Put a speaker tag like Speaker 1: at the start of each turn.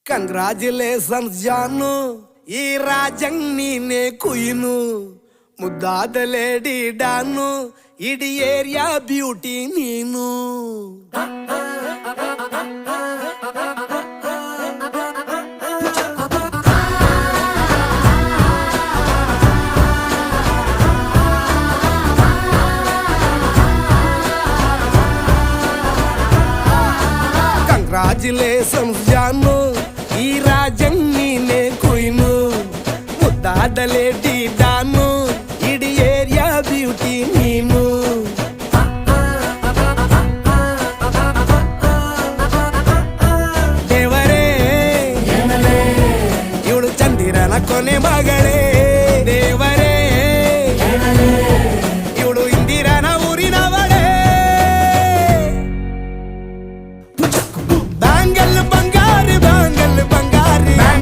Speaker 1: Congratulations ಜಾನು, ಈ ರಾಜಂಗ್ ನೀನೆ ಕುಯ್ನು, ಮುದ್ದಾದ ಲೇಡಿ ಡಾನು, ಇಡೀ ಏರಿಯಾ ಬ್ಯೂಟಿ ನೀನು. ಕಂಗ್ರಾಚುಲೇಷನ್ಸ್ ಜಾನು, ಈ ರಾಜಂಗ್ ನೀನೆ ಕುಯ್ನು, ಮುದ್ದಾದ ಲೇಡಿ ಡಾನು, ಇಡೀ ಏರಿಯಾ ಬ್ಯೂಟಿ ನೀನು. ದೇವರೇ ಇವಳು ಚಂದಿರನ ಕೊನೆ ಮಗಳೇ.